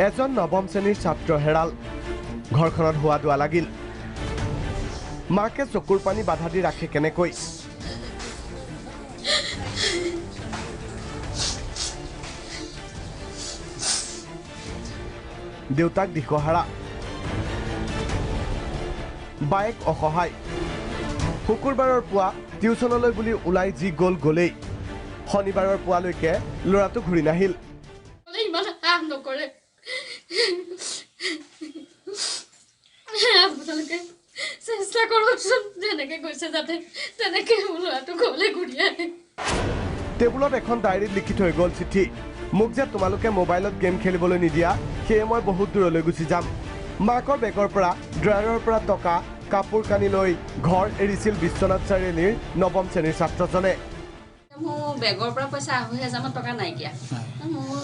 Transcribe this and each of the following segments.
এজন নৱম শ্ৰেণীৰ ছাত্ৰ হেৰাল ঘৰখনত হোৱা দোৱা লাগিল মাকে চকুৰ পানী বাধা দি ৰাখে কেনেকৈ দেউতাক দিশহাৰা বাইক অসহায় শুকুৰবাৰৰ পুৱা টিউচনলৈ বুলি ওলাই যি গ'লেই শনিবাৰৰ পুৱালৈকে ল'ৰাটো ঘূৰি নাহিল ইমান কাম নকৰে আপোনালোকে চেষ্টা কৰকচোন যেনেকে কৈছে যাতে তেনেকে ল'ৰাটো ঘৰলৈ ঘূৰি আহে টেবুলত এখন ডায়েৰীত লিখি থৈ গ'ল চিঠি মোক যে তোমালোকে মোবাইলত গেম খেলিবলৈ নিদিয়া সেয়ে মই বহুত দূৰলৈ গুচি যাম মাকৰ বেগৰ পৰা ড্ৰয়াৰৰ পৰা টকা কাপোৰ কানি লৈ ঘৰ এৰিছিল বিশ্বনাথ চাৰিআলিৰ নৱম শ্ৰেণীৰ ছাত্ৰজনে মোৰ বেগৰ পৰা পইচা 2,000 টকা নাইকিয়া মোৰ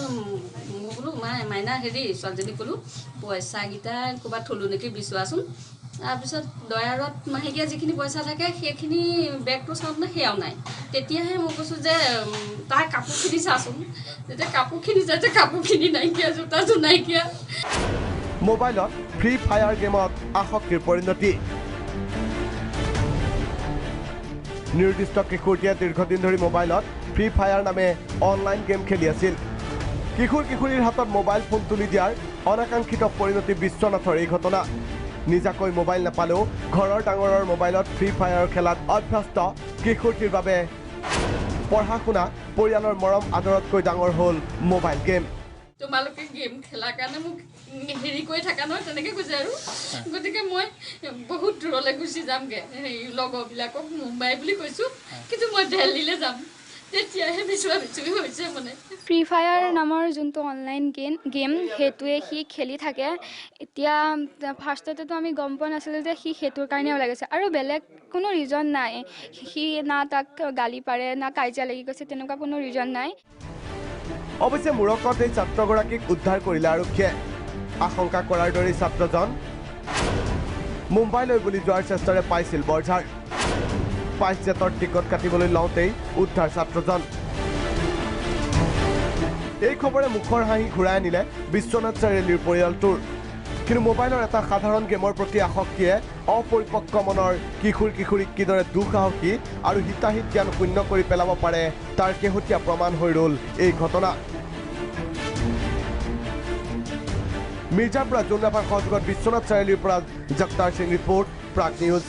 বোলো মাইনা হেৰি ছোৱালীজনী ক'লো পইচাকেইটা ক'ৰবাত থলো নেকি বিচৰাচোন তাৰপিছত ডয়াৰত মাহেকীয়া যিখিনি পইচা থাকে সেইখিনি বেগটো চাওঁতে সেয়াও নাই তেতিয়াহে মই কৈছোঁ যে তাৰ কাপোৰখিনি চাচোন যেতিয়া কাপোৰখিনি যায় যে কাপোৰখিনি নাইকিয়া জোতাটো নাইকিয়া মোবাইলত ফ্ৰী ফায়াৰ গেমত আসক্তিৰ পৰিণতি নিৰ্দিষ্ট কিশোৰীয়ে দীৰ্ঘদিন ধৰি মোবাইলত ফ্ৰী ফায়াৰ নামে অনলাইন গেম খেলি আছিল কিশোৰীৰ হাতত মোবাইল ফোন তুলি দিয়াৰ অনাকাংক্ষিত পৰিণতি বিশ্বনাথৰ এই ঘটনা নিজাকৈ মোবাইল নাপালেও ঘৰৰ ডাঙৰৰ মোবাইলত ফ্ৰী ফায়াৰ খেলাত অভ্যস্ত কিশোৰীৰ বাবে পঢ়া শুনা পৰিয়ালৰ মৰম আদৰতকৈ ডাঙৰ হ'ল মোবাইল গেম তোমালোকে গেম খেলাৰ কাৰণে মোক হেৰি কৰি থকা নহয় তেনেকৈ কৈছে আৰু গতিকে মই বহুত দূৰলৈ গুচি যামগৈ হেৰি লগৰবিলাকক মুম্বাই বুলি কৈছোঁ কিন্তু মই দিল্লীলৈ যাম তেতিয়াহে বিচৰা হৈছে মানে ফ্ৰী ফায়াৰ নামৰ যোনটো অনলাইন গেম সেইটোৱে সি খেলি থাকে এতিয়া ফাৰ্ষ্টতেতো আমি গম পোৱা নাছিলোঁ যে সি সেইটোৰ কাৰণে ওলাই গৈছে আৰু বেলেগ কোনো ৰিজন নাই সি না তাক গালি পাৰে না কাজিয়া লাগি গৈছে তেনেকুৱা কোনো ৰিজন নাই অৱশ্যে মূৰকত এই ছাত্ৰগৰাকীক উদ্ধাৰ কৰিলে আৰক্ষীয়ে আশংকা কৰাৰ দৰে ছাত্ৰজন মুম্বাইলৈ বুলি যোৱাৰ চেষ্টাৰে পাইছিল বৰঝাৰ স্পাইচ জেটৰ টিকট কাটিবলৈ লওঁতেই উদ্ধাৰ ছাত্ৰজন এই খবৰে মুখৰ হাঁহি ঘূৰাই আনিলে বিশ্বনাথ চাৰিআলিৰ পৰিয়ালটোৰ কিন্তু মোবাইলৰ এটা সাধাৰণ গেমৰ প্ৰতি আসক্তিয়ে অপৰিপক্ক মনৰ কিশোৰীক কিদৰে দুঃসাহসী আৰু হিতাহিত জ্ঞান শূন্য কৰি পেলাব পাৰে তাৰ শেহতীয়া প্ৰমাণ হৈ ৰ'ল এই ঘটনা মিৰ্জাৰ পৰা জোনাবাৰ সহযোগত বিশ্বনাথ চাৰিআলিৰ পৰা জগতাৰ সিং ৰিপৰ্ট প্ৰাগ নিউজ